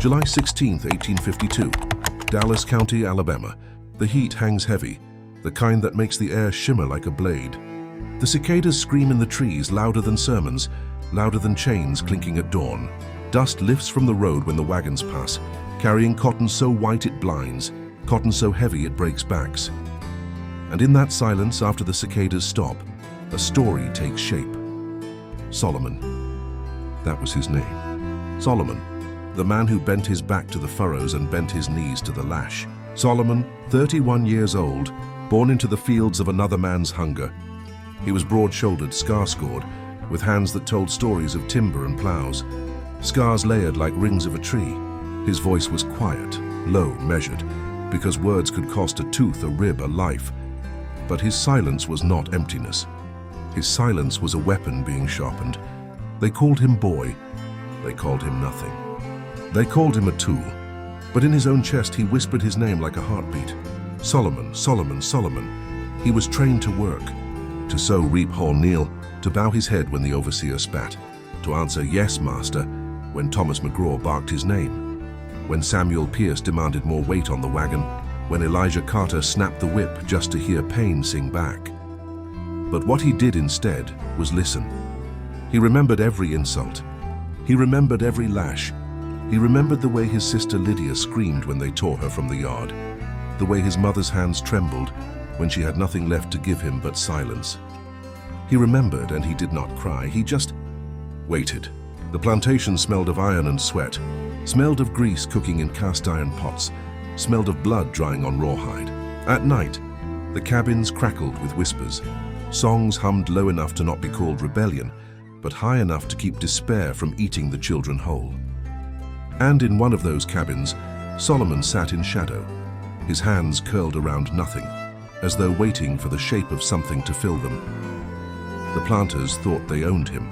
July 16, 1852, Dallas County, Alabama. The heat hangs heavy, the kind that makes the air shimmer like a blade. The cicadas scream in the trees louder than sermons, louder than chains clinking at dawn. Dust lifts from the road when the wagons pass, carrying cotton so white it blinds, cotton so heavy it breaks backs. And in that silence, after the cicadas stop, a story takes shape. Solomon. That was his name. Solomon, the man who bent his back to the furrows and bent his knees to the lash. Solomon, 31 years old, born into the fields of another man's hunger. He was broad-shouldered, scar-scored, with hands that told stories of timber and plows, scars layered like rings of a tree. His voice was quiet, low, measured, because words could cost a tooth, a rib, a life. But his silence was not emptiness. His silence was a weapon being sharpened. They called him boy. They called him nothing. They called him a tool. But in his own chest he whispered his name like a heartbeat. Solomon, Solomon, Solomon. He was trained to work, to sow, reap, haul, kneel, to bow his head when the overseer spat, to answer yes, master, when Thomas McGraw barked his name, when Samuel Pierce demanded more weight on the wagon, when Elijah Carter snapped the whip just to hear pain sing back. But what he did instead was listen. He remembered every insult. He remembered every lash. He remembered the way his sister Lydia screamed when they tore her from the yard, the way his mother's hands trembled when she had nothing left to give him but silence. He remembered, and he did not cry. He just waited. The plantation smelled of iron and sweat, smelled of grease cooking in cast iron pots, smelled of blood drying on rawhide. At night, the cabins crackled with whispers. Songs hummed low enough to not be called rebellion, but high enough to keep despair from eating the children whole. And in one of those cabins, Solomon sat in shadow, his hands curled around nothing, as though waiting for the shape of something to fill them. The planters thought they owned him.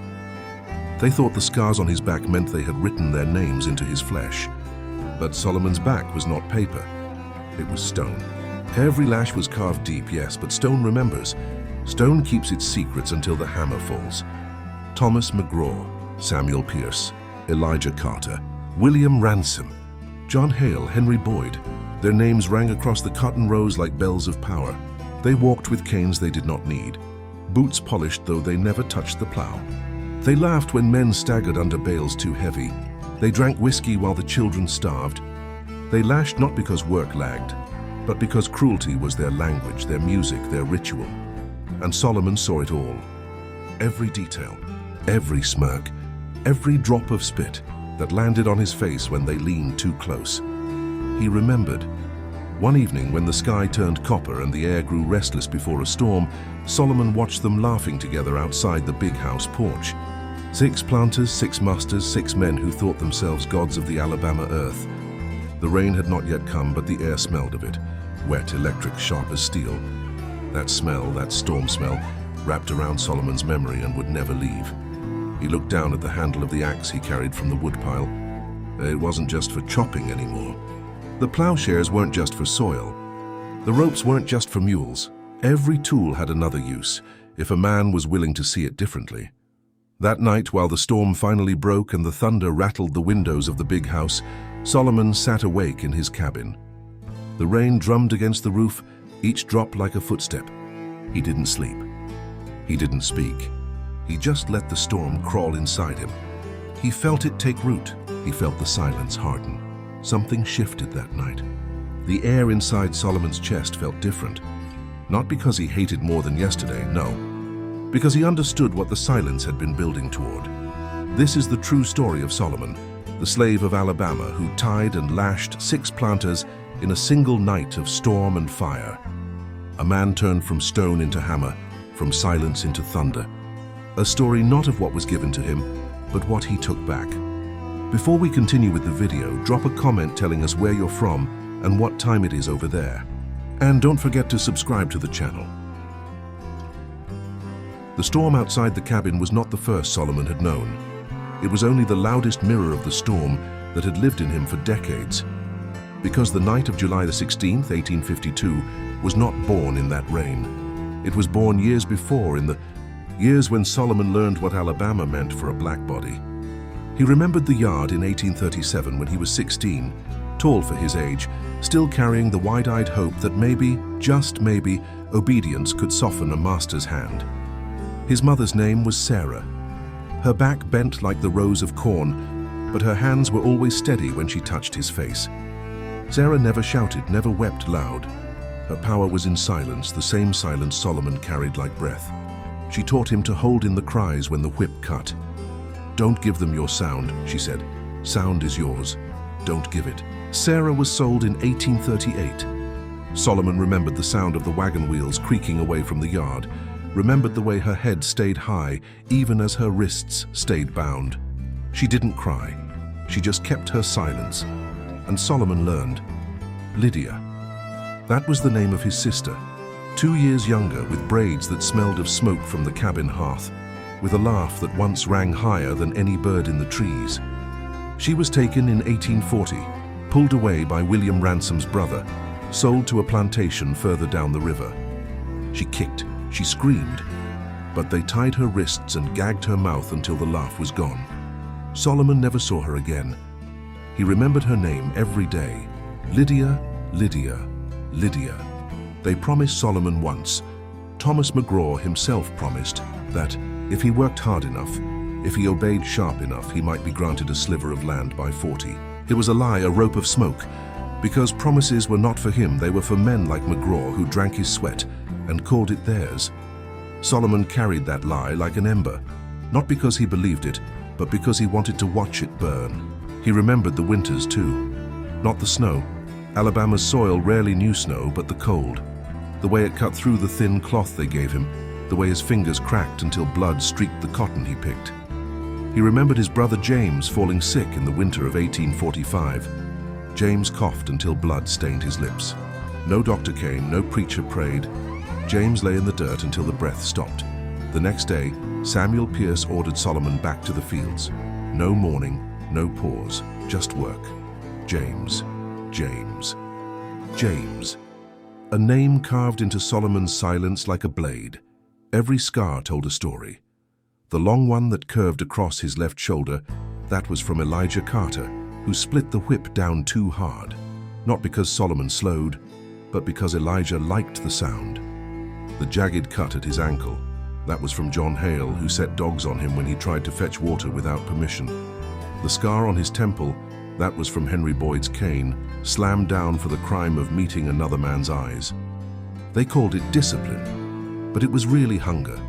They thought the scars on his back meant they had written their names into his flesh. But Solomon's back was not paper, it was stone. Every lash was carved deep, yes, but stone remembers. Stone keeps its secrets until the hammer falls. Thomas McGraw, Samuel Pierce, Elijah Carter, William Ransom, John Hale, Henry Boyd. Their names rang across the cotton rows like bells of power. They walked with canes they did not need, boots polished though they never touched the plow. They laughed when men staggered under bales too heavy. They drank whiskey while the children starved. They lashed not because work lagged, but because cruelty was their language, their music, their ritual. And Solomon saw it all. Every detail, every smirk, every drop of spit that landed on his face when they leaned too close. He remembered. One evening when the sky turned copper and the air grew restless before a storm, Solomon watched them laughing together outside the big house porch. 6 planters, 6 masters, 6 men who thought themselves gods of the Alabama earth. The rain had not yet come, but the air smelled of it, wet, electric, sharp as steel. That smell, that storm smell, wrapped around Solomon's memory and would never leave. He looked down at the handle of the axe he carried from the woodpile. It wasn't just for chopping anymore. The plowshares weren't just for soil. The ropes weren't just for mules. Every tool had another use, if a man was willing to see it differently. That night, while the storm finally broke and the thunder rattled the windows of the big house, Solomon sat awake in his cabin. The rain drummed against the roof, each drop like a footstep. He didn't sleep. He didn't speak. He just let the storm crawl inside him. He felt it take root. He felt the silence harden. Something shifted that night. The air inside Solomon's chest felt different. Not because he hated more than yesterday, no. Because he understood what the silence had been building toward. This is the true story of Solomon, the slave of Alabama who tied and lashed 6 planters in a single night of storm and fire. A man turned from stone into hammer, from silence into thunder. A story not of what was given to him, but what he took back. Before we continue with the video, drop a comment telling us where you're from and what time it is over there. And don't forget to subscribe to the channel. The storm outside the cabin was not the first Solomon had known. It was only the loudest mirror of the storm that had lived in him for decades. Because the night of July the 16th, 1852, was not born in that rain. It was born years before, in the years when Solomon learned what Alabama meant for a black body. He remembered the yard in 1837 when he was 16, tall for his age, still carrying the wide-eyed hope that maybe, just maybe, obedience could soften a master's hand. His mother's name was Sarah. Her back bent like the rows of corn, but her hands were always steady when she touched his face. Sarah never shouted, never wept loud. Her power was in silence, the same silence Solomon carried like breath. She taught him to hold in the cries when the whip cut. "Don't give them your sound," she said. "Sound is yours. Don't give it." Sarah was sold in 1838. Solomon remembered the sound of the wagon wheels creaking away from the yard, remembered the way her head stayed high, even as her wrists stayed bound. She didn't cry. She just kept her silence. And Solomon learned. Lydia. That was the name of his sister, 2 years younger, with braids that smelled of smoke from the cabin hearth, with a laugh that once rang higher than any bird in the trees. She was taken in 1840, pulled away by William Ransom's brother, sold to a plantation further down the river. She kicked, she screamed, but they tied her wrists and gagged her mouth until the laugh was gone. Solomon never saw her again. He remembered her name every day. Lydia, Lydia, Lydia. They promised Solomon once. Thomas McGraw himself promised that if he worked hard enough, if he obeyed sharp enough, he might be granted a sliver of land by 40. It was a lie, a rope of smoke, because promises were not for him, they were for men like McGraw who drank his sweat and called it theirs. Solomon carried that lie like an ember, not because he believed it, but because he wanted to watch it burn. He remembered the winters too, not the snow. Alabama's soil rarely knew snow, but the cold. The way it cut through the thin cloth they gave him, the way his fingers cracked until blood streaked the cotton he picked. He remembered his brother James falling sick in the winter of 1845. James coughed until blood stained his lips. No doctor came, no preacher prayed. James lay in the dirt until the breath stopped. The next day, Samuel Pierce ordered Solomon back to the fields. No mourning, no pause, just work. James, James, James. A name carved into Solomon's silence like a blade. Every scar told a story. The long one that curved across his left shoulder, that was from Elijah Carter, who split the whip down too hard. Not because Solomon slowed, but because Elijah liked the sound. The jagged cut at his ankle, that was from John Hale, who set dogs on him when he tried to fetch water without permission. The scar on his temple, that was from Henry Boyd's cane, slammed down for the crime of meeting another man's eyes. They called it discipline, but it was really hunger.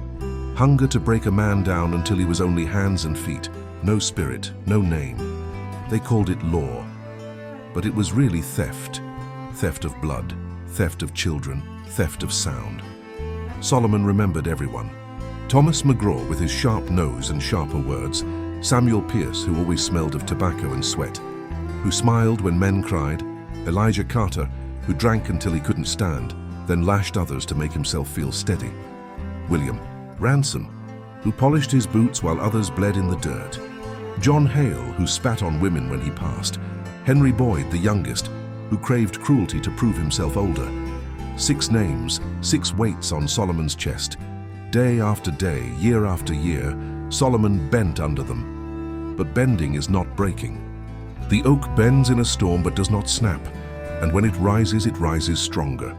Hunger to break a man down until he was only hands and feet, no spirit, no name. They called it law, but it was really theft. Theft of blood, theft of children, theft of sound. Solomon remembered everyone. Thomas McGraw with his sharp nose and sharper words, Samuel Pierce, who always smelled of tobacco and sweat, who smiled when men cried, Elijah Carter, who drank until he couldn't stand, then lashed others to make himself feel steady. William Ransom, who polished his boots while others bled in the dirt. John Hale, who spat on women when he passed. Henry Boyd, the youngest, who craved cruelty to prove himself older. 6 names, 6 weights on Solomon's chest. Day after day, year after year, Solomon bent under them. But bending is not breaking. The oak bends in a storm but does not snap, and when it rises stronger.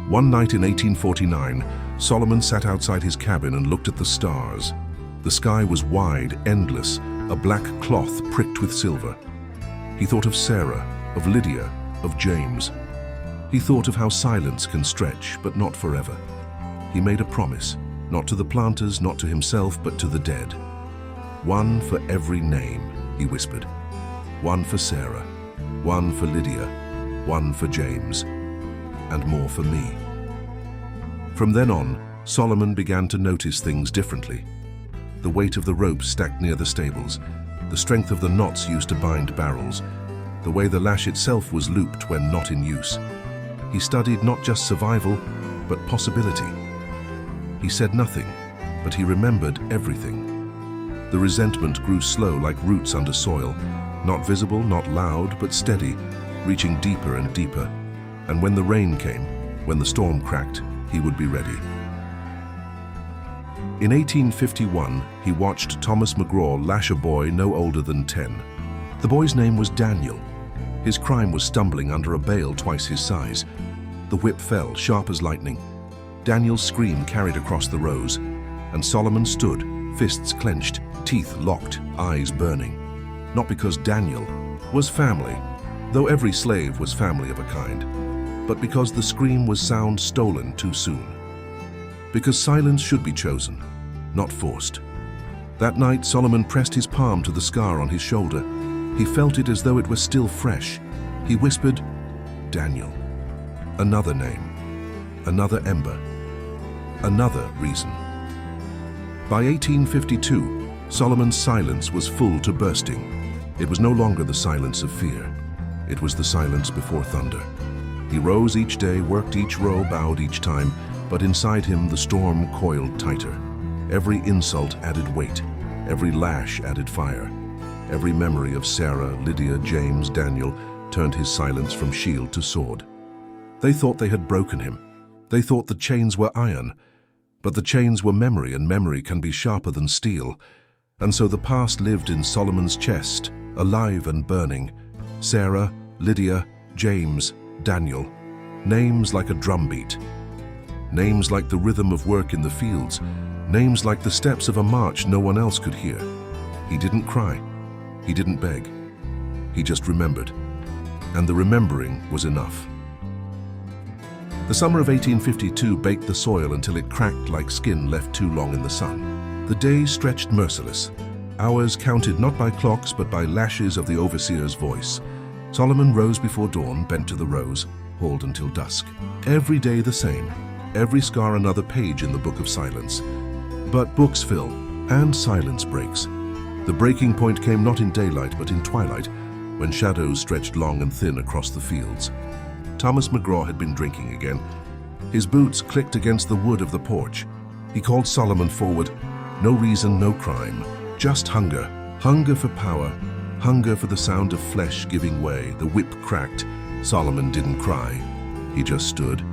One night in 1849, Solomon sat outside his cabin and looked at the stars. The sky was wide, endless, a black cloth pricked with silver. He thought of Sarah, of Lydia, of James. He thought of how silence can stretch, but not forever. He made a promise, not to the planters, not to himself, but to the dead. One for every name, he whispered. One for Sarah, one for Lydia, one for James, and more for me. From then on, Solomon began to notice things differently. The weight of the ropes stacked near the stables, the strength of the knots used to bind barrels, the way the lash itself was looped when not in use. He studied not just survival, but possibility. He said nothing, but he remembered everything. The resentment grew slow like roots under soil, not visible, not loud, but steady, reaching deeper and deeper. And when the rain came, when the storm cracked, he would be ready. In 1851, he watched Thomas McGraw lash a boy no older than 10. The boy's name was Daniel. His crime was stumbling under a bale twice his size. The whip fell, sharp as lightning. Daniel's scream carried across the rows, and Solomon stood, fists clenched, teeth locked, eyes burning. Not because Daniel was family, though every slave was family of a kind, but because the scream was sound stolen too soon. Because silence should be chosen, not forced. That night, Solomon pressed his palm to the scar on his shoulder. He felt it as though it was still fresh. He whispered, "Daniel." Another name, another ember, another reason. By 1852, Solomon's silence was full to bursting. It was no longer the silence of fear. It was the silence before thunder. He rose each day, worked each row, bowed each time, but inside him the storm coiled tighter. Every insult added weight. Every lash added fire. Every memory of Sarah, Lydia, James, Daniel turned his silence from shield to sword. They thought they had broken him. They thought the chains were iron. But the chains were memory, and memory can be sharper than steel. And so the past lived in Solomon's chest, alive and burning. Sarah, Lydia, James, Daniel. Names like a drumbeat. Names like the rhythm of work in the fields. Names like the steps of a march no one else could hear. He didn't cry. He didn't beg. He just remembered. And the remembering was enough. The summer of 1852 baked the soil until it cracked like skin left too long in the sun. The days stretched merciless. Hours counted not by clocks but by lashes of the overseer's voice. Solomon rose before dawn, bent to the rows, hauled until dusk. Every day the same. Every scar another page in the book of silence. But books fill, and silence breaks. The breaking point came not in daylight but in twilight, when shadows stretched long and thin across the fields. Thomas McGraw had been drinking again. His boots clicked against the wood of the porch. He called Solomon forward. No reason, no crime, just hunger. Hunger for power, hunger for the sound of flesh giving way. The whip cracked. Solomon didn't cry. He just stood,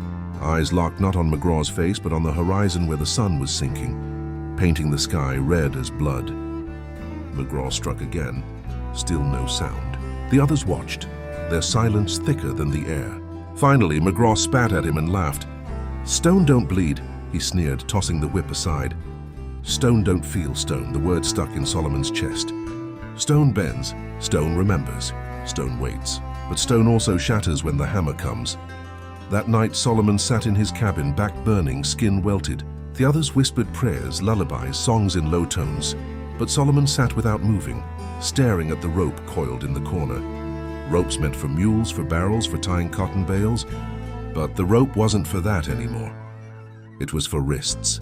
eyes locked not on McGraw's face but on the horizon where the sun was sinking, painting the sky red as blood. McGraw struck again. Still no sound. The others watched, their silence thicker than the air. Finally, McGraw spat at him and laughed. "Stone don't bleed," he sneered, tossing the whip aside. Stone don't feel stone, the word stuck in Solomon's chest. Stone bends, stone remembers, stone waits. But stone also shatters when the hammer comes. That night, Solomon sat in his cabin, back burning, skin welted. The others whispered prayers, lullabies, songs in low tones. But Solomon sat without moving, staring at the rope coiled in the corner. Ropes meant for mules, for barrels, for tying cotton bales. But the rope wasn't for that anymore. It was for wrists,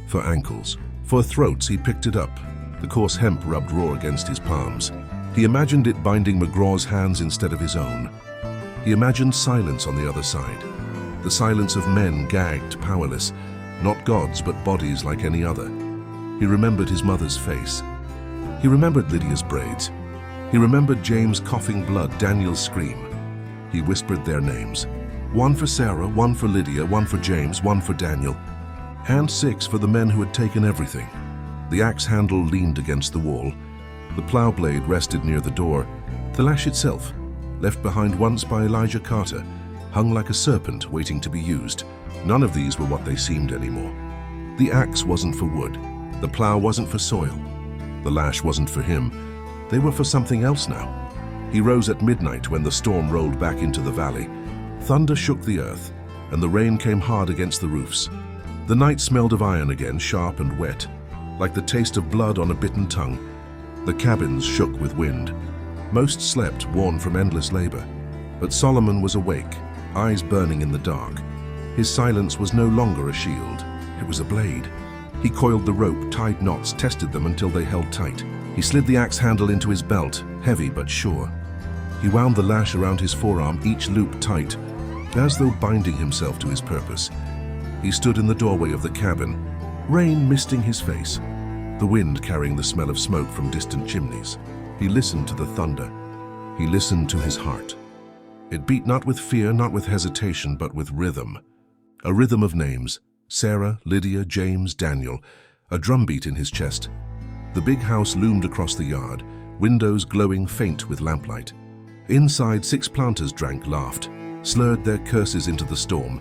for ankles, for throats. He picked it up. The coarse hemp rubbed raw against his palms. He imagined it binding McGraw's hands instead of his own. He imagined silence on the other side. The silence of men gagged, powerless. Not gods, but bodies like any other. He remembered his mother's face. He remembered Lydia's braids. He remembered James' coughing blood, Daniel's scream. He whispered their names. One for Sarah, one for Lydia, one for James, one for Daniel. And 6 for the men who had taken everything. The axe handle leaned against the wall. The plow blade rested near the door. The lash itself, left behind once by Elijah Carter, hung like a serpent waiting to be used. None of these were what they seemed anymore. The axe wasn't for wood. The plow wasn't for soil. The lash wasn't for him. They were for something else now. He rose at midnight when the storm rolled back into the valley. Thunder shook the earth, and the rain came hard against the roofs. The night smelled of iron again, sharp and wet, like the taste of blood on a bitten tongue. The cabins shook with wind. Most slept, worn from endless labor. But Solomon was awake, eyes burning in the dark. His silence was no longer a shield. It was a blade. He coiled the rope, tied knots, tested them until they held tight. He slid the axe handle into his belt, heavy but sure. He wound the lash around his forearm, each loop tight, as though binding himself to his purpose. He stood in the doorway of the cabin, rain misting his face, the wind carrying the smell of smoke from distant chimneys. He listened to the thunder. He listened to his heart. It beat not with fear, not with hesitation, but with rhythm. A rhythm of names: Sarah, Lydia, James, Daniel. A drumbeat in his chest. The big house loomed across the yard, windows glowing faint with lamplight. Inside, 6 planters drank, laughed, slurred their curses into the storm.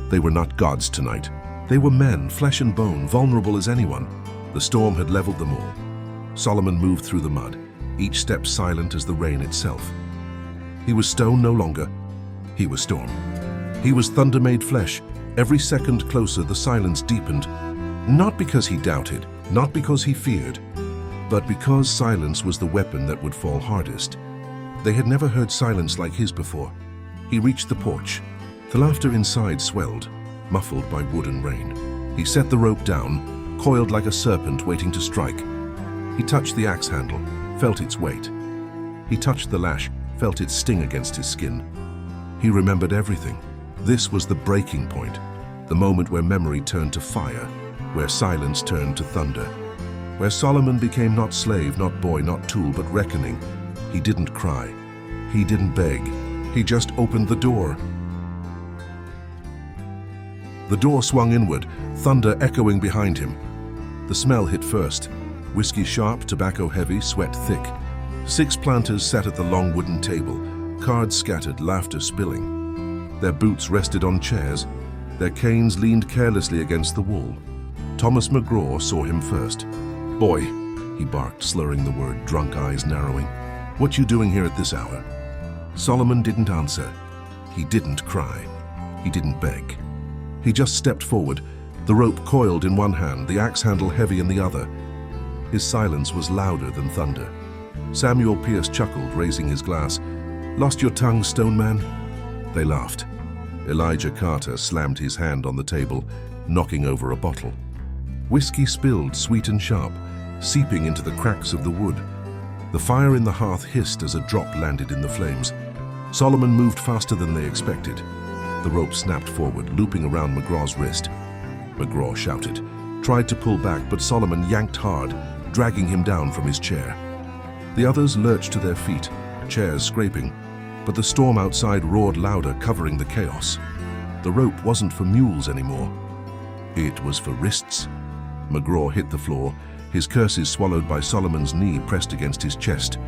They were not gods tonight. They were men, flesh and bone, vulnerable as anyone. The storm had leveled them all. Solomon moved through the mud, each step silent as the rain itself. He was stone no longer. He was storm. He was thunder made flesh. Every second closer, the silence deepened. Not because he doubted, not because he feared, but because silence was the weapon that would fall hardest. They had never heard silence like his before. He reached the porch. The laughter inside swelled, muffled by wood and rain. He set the rope down, coiled like a serpent waiting to strike. He touched the axe handle, felt its weight. He touched the lash, felt its sting against his skin. He remembered everything. This was the breaking point, the moment where memory turned to fire, where silence turned to thunder, where Solomon became not slave, not boy, not tool, but reckoning. He didn't cry. He didn't beg. He just opened the door. The door swung inward, thunder echoing behind him. The smell hit first. Whiskey sharp, tobacco heavy, sweat thick. 6 planters sat at the long wooden table, cards scattered, laughter spilling. Their boots rested on chairs. Their canes leaned carelessly against the wall. Thomas McGraw saw him first. "Boy," he barked, slurring the word, drunk eyes narrowing. "What you doing here at this hour?" Solomon didn't answer. He didn't cry. He didn't beg. He just stepped forward, the rope coiled in one hand, the axe handle heavy in the other. His silence was louder than thunder. Samuel Pierce chuckled, raising his glass. "Lost your tongue, stone man?" They laughed. Elijah Carter slammed his hand on the table, knocking over a bottle. Whiskey spilled, sweet and sharp, seeping into the cracks of the wood. The fire in the hearth hissed as a drop landed in the flames. Solomon moved faster than they expected. The rope snapped forward, looping around McGraw's wrist. McGraw shouted, tried to pull back, but Solomon yanked hard, dragging him down from his chair. The others lurched to their feet, chairs scraping, but the storm outside roared louder, covering the chaos. The rope wasn't for mules anymore. It was for wrists. McGraw hit the floor, his curses swallowed by Solomon's knee pressed against his chest.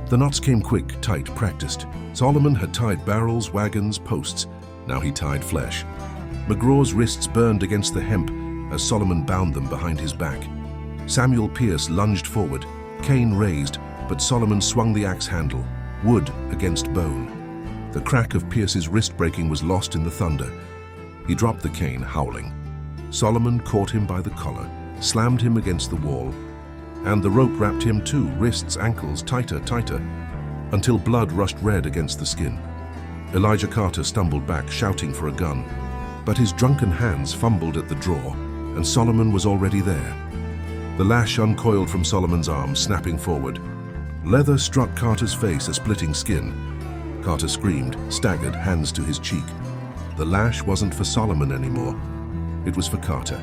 The knots came quick, tight, practiced. Solomon had tied barrels, wagons, posts. Now he tied flesh. McGraw's wrists burned against the hemp as Solomon bound them behind his back. Samuel Pierce lunged forward, cane raised, but Solomon swung the axe handle, wood against bone. The crack of Pierce's wrist breaking was lost in the thunder. He dropped the cane, howling. Solomon caught him by the collar, slammed him against the wall, and the rope wrapped him too, wrists, ankles, tighter, tighter, until blood rushed red against the skin. Elijah Carter stumbled back, shouting for a gun, but his drunken hands fumbled at the draw, and Solomon was already there. The lash uncoiled from Solomon's arm, snapping forward. Leather struck Carter's face, a splitting skin. Carter screamed, staggered, hands to his cheek. The lash wasn't for Solomon anymore. It was for Carter.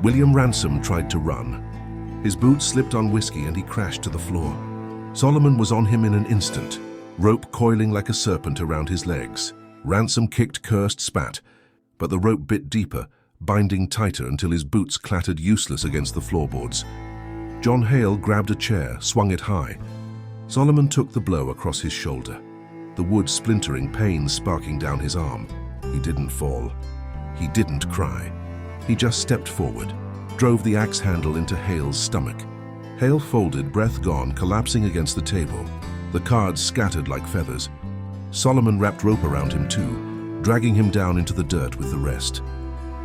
William Ransom tried to run. His boots slipped on whiskey and he crashed to the floor. Solomon was on him in an instant, rope coiling like a serpent around his legs. Ransom kicked, cursed, spat, but the rope bit deeper, binding tighter until his boots clattered useless against the floorboards. John Hale grabbed a chair, swung it high. Solomon took the blow across his shoulder, the wood splintering, pain sparking down his arm. He didn't fall. He didn't cry. He just stepped forward, drove the axe handle into Hale's stomach. Hale folded, breath gone, collapsing against the table. The cards scattered like feathers. Solomon wrapped rope around him too, dragging him down into the dirt with the rest.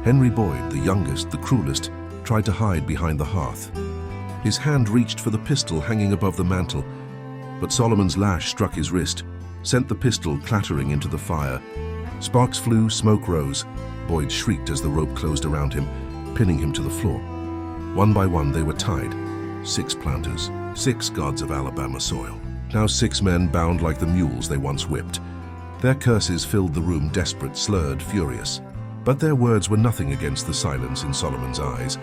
Henry Boyd, the youngest, the cruelest, tried to hide behind the hearth. His hand reached for the pistol hanging above the mantel, but Solomon's lash struck his wrist, sent the pistol clattering into the fire. Sparks flew, smoke rose. Boyd shrieked as the rope closed around him, pinning him to the floor. One by one they were tied. 6 planters, 6 gods of Alabama soil. Now 6 men bound like the mules they once whipped. Their curses filled the room, desperate, slurred, furious. But their words were nothing against the silence in Solomon's eyes.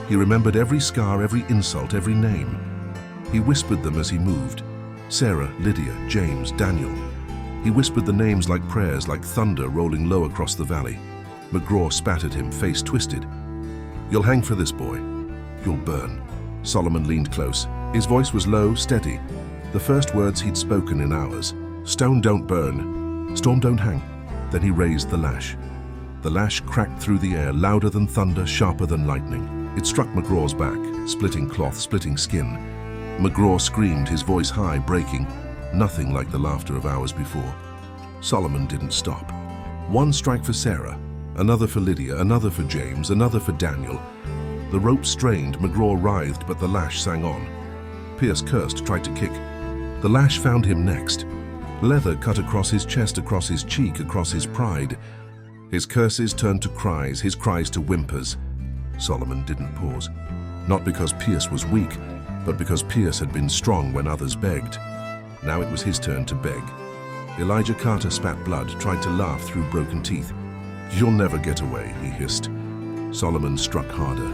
He remembered every scar, every insult, every name. He whispered them as he moved. Sarah, Lydia, James, Daniel. He whispered the names like prayers, like thunder rolling low across the valley. McGraw spat at him, face twisted. "You'll hang for this, boy. You'll burn." Solomon leaned close. His voice was low, steady, the first words he'd spoken in hours. "Stone don't burn, storm don't hang." Then he raised the lash. The lash cracked through the air, louder than thunder, sharper than lightning. It struck McGraw's back, splitting cloth, splitting skin. McGraw screamed, his voice high, breaking, nothing like the laughter of hours before. Solomon didn't stop. One strike for Sarah, another for Lydia, another for James, another for Daniel. The rope strained, McGraw writhed, but the lash sang on. Pierce cursed, tried to kick. The lash found him next. Leather cut across his chest, across his cheek, across his pride. His curses turned to cries, his cries to whimpers. Solomon didn't pause. Not because Pierce was weak, but because Pierce had been strong when others begged. Now it was his turn to beg. Elijah Carter spat blood, tried to laugh through broken teeth. "You'll never get away," he hissed. Solomon struck harder.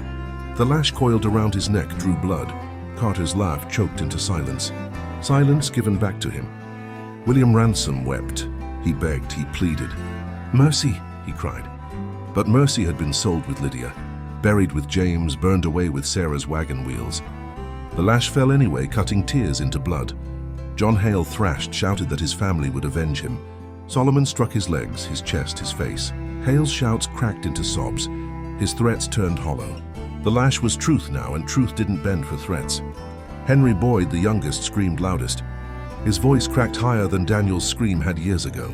The lash coiled around his neck, drew blood. Carter's laugh choked into silence. Silence given back to him. William Ransom wept. He begged, he pleaded. "Mercy," he cried. But mercy had been sold with Lydia, buried with James, burned away with Sarah's wagon wheels. The lash fell anyway, cutting tears into blood. John Hale thrashed, shouted that his family would avenge him. Solomon struck his legs, his chest, his face. Hale's shouts cracked into sobs. His threats turned hollow. The lash was truth now, and truth didn't bend for threats. Henry Boyd, the youngest, screamed loudest. His voice cracked higher than Daniel's scream had years ago.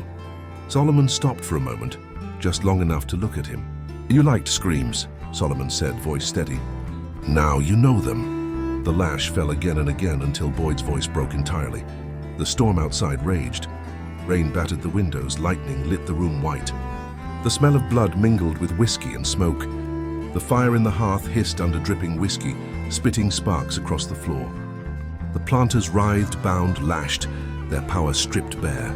Solomon stopped for a moment, just long enough to look at him. "You liked screams," Solomon said, voice steady. "Now you know them." The lash fell again and again until Boyd's voice broke entirely. The storm outside raged. Rain battered the windows, lightning lit the room white. The smell of blood mingled with whiskey and smoke. The fire in the hearth hissed under dripping whiskey, spitting sparks across the floor. The planters writhed, bound, lashed, their power stripped bare.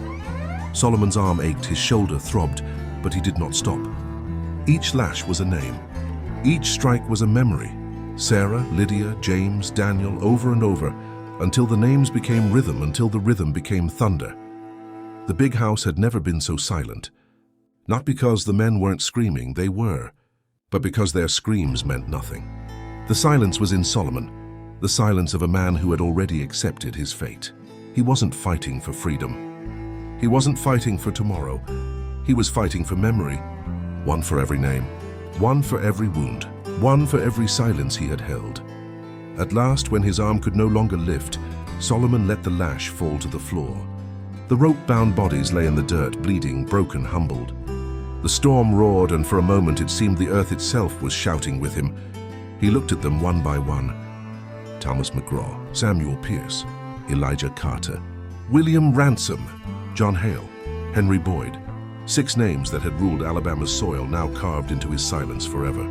Solomon's arm ached, his shoulder throbbed, but he did not stop. Each lash was a name. Each strike was a memory. Sarah, Lydia, James, Daniel, over and over, until the names became rhythm, until the rhythm became thunder. The big house had never been so silent. Not because the men weren't screaming, they were, but because their screams meant nothing. The silence was in Solomon, the silence of a man who had already accepted his fate. He wasn't fighting for freedom. He wasn't fighting for tomorrow. He was fighting for memory, one for every name, one for every wound, one for every silence he had held. At last, when his arm could no longer lift, Solomon let the lash fall to the floor. The rope-bound bodies lay in the dirt, bleeding, broken, humbled. The storm roared, and for a moment it seemed the earth itself was shouting with him. He looked at them one by one. Thomas McGraw, Samuel Pierce, Elijah Carter, William Ransom, John Hale, Henry Boyd. 6 names that had ruled Alabama's soil, now carved into his silence forever.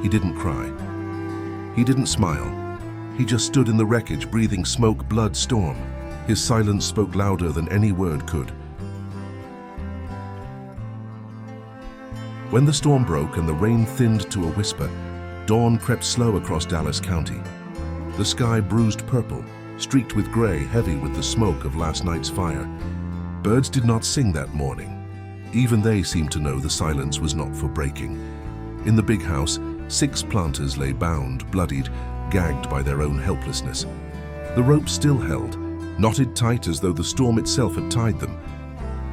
He didn't cry. He didn't smile. He just stood in the wreckage, breathing smoke, blood, storm. His silence spoke louder than any word could. When the storm broke and the rain thinned to a whisper, dawn crept slow across Dallas County. The sky bruised purple, streaked with gray, heavy with the smoke of last night's fire. Birds did not sing that morning. Even they seemed to know the silence was not for breaking. In the big house, 6 planters lay bound, bloodied, gagged by their own helplessness. The rope still held, knotted tight as though the storm itself had tied them.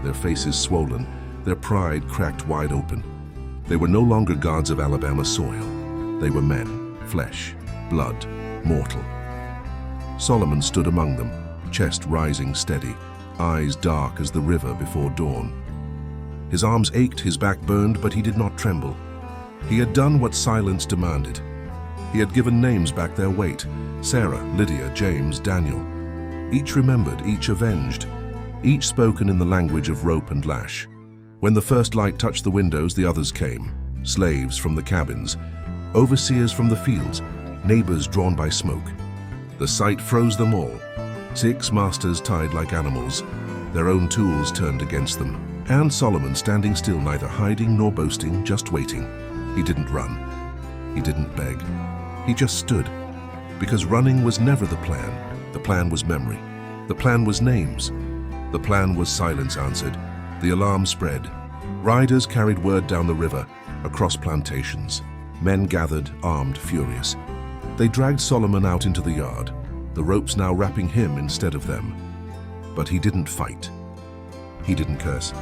Their faces swollen, their pride cracked wide open. They were no longer guards of Alabama soil. They were men, flesh, blood, mortal. Solomon stood among them, chest rising steady, eyes dark as the river before dawn. His arms ached, his back burned, but he did not tremble. He had done what silence demanded. He had given names back their weight: Sarah, Lydia, James, Daniel. Each remembered, each avenged, each spoken in the language of rope and lash. When the first light touched the windows, the others came. Slaves from the cabins, overseers from the fields, neighbors drawn by smoke. The sight froze them all. 6 masters tied like animals, their own tools turned against them. And Solomon standing still, neither hiding nor boasting, just waiting. He didn't run. He didn't beg. He just stood. Because running was never the plan. The plan was memory. The plan was names. The plan was silence answered. The alarm spread. Riders carried word down the river, across plantations. Men gathered, armed, furious. They dragged Solomon out into the yard. the ropes now wrapping him instead of them. But he didn't fight. He didn't curse.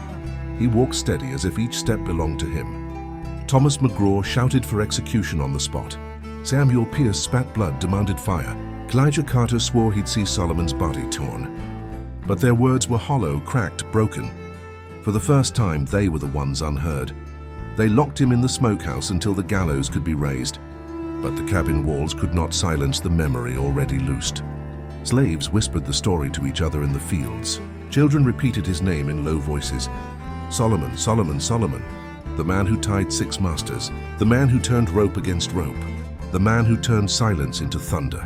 He walked steady as if each step belonged to him. Thomas McGraw shouted for execution on the spot. Samuel Pierce spat blood, demanded fire. Elijah Carter swore he'd see Solomon's body torn. But their words were hollow, cracked, broken. For the first time, they were the ones unheard. They locked him in the smokehouse until the gallows could be raised. But the cabin walls could not silence the memory already loosed. Slaves whispered the story to each other in the fields. Children repeated his name in low voices. Solomon, Solomon, Solomon. The man who tied 6 masters. The man who turned rope against rope. The man who turned silence into thunder.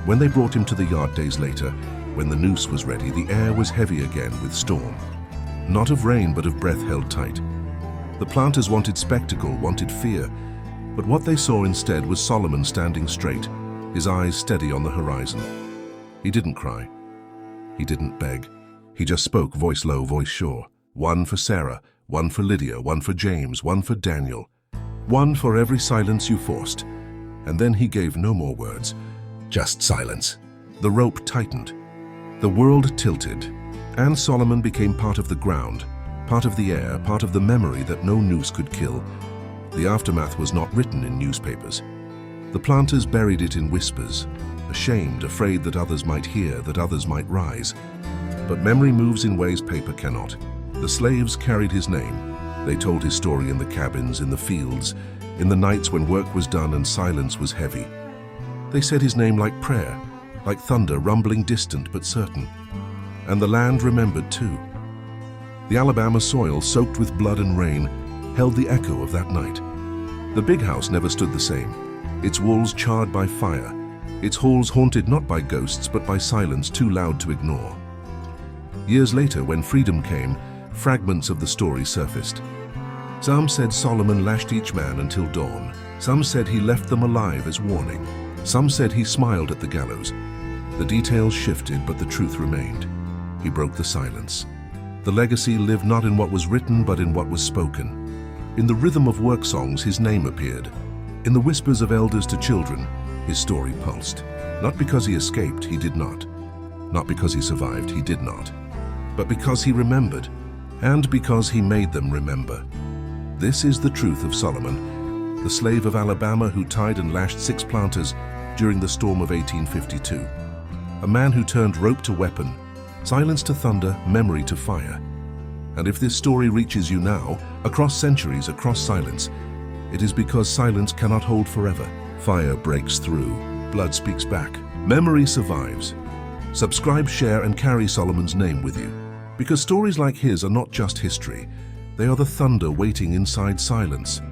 When they brought him to the yard days later, when the noose was ready, the air was heavy again with storm. Not of rain, but of breath held tight. The planters wanted spectacle, wanted fear. But what they saw instead was Solomon standing straight, his eyes steady on the horizon. He didn't cry. He didn't beg. He just spoke, voice low, voice sure. One for Sarah, one for Lydia, one for James, one for Daniel. One for every silence you forced. And then he gave no more words, just silence. The rope tightened. The world tilted. And Solomon became part of the ground, part of the air, part of the memory that no noose could kill. The aftermath was not written in newspapers. The planters buried it in whispers, ashamed, afraid that others might hear, that others might rise. But memory moves in ways paper cannot. The slaves carried his name. They told his story in the cabins, in the fields, in the nights when work was done and silence was heavy. They said his name like prayer, like thunder, rumbling distant but certain. And the land remembered too. The Alabama soil, soaked with blood and rain, held the echo of that night. The big house never stood the same, its walls charred by fire, its halls haunted not by ghosts but by silence too loud to ignore. Years later, when freedom came, fragments of the story surfaced. Some said Solomon lashed each man until dawn. Some said he left them alive as warning. Some said he smiled at the gallows. The details shifted, but the truth remained. He broke the silence. The legacy lived not in what was written, but in what was spoken. In the rhythm of work songs, his name appeared. In the whispers of elders to children, his story pulsed. Not because he escaped, he did not. Not because he survived, he did not. But because he remembered, and because he made them remember. This is the truth of Solomon, the slave of Alabama who tied and lashed 6 planters during the storm of 1852. A man who turned rope to weapon, silence to thunder, memory to fire. And if this story reaches you now, across centuries, across silence, it is because silence cannot hold forever. Fire breaks through, blood speaks back, memory survives. Subscribe, share, and carry Solomon's name with you. Because stories like his are not just history, they are the thunder waiting inside silence.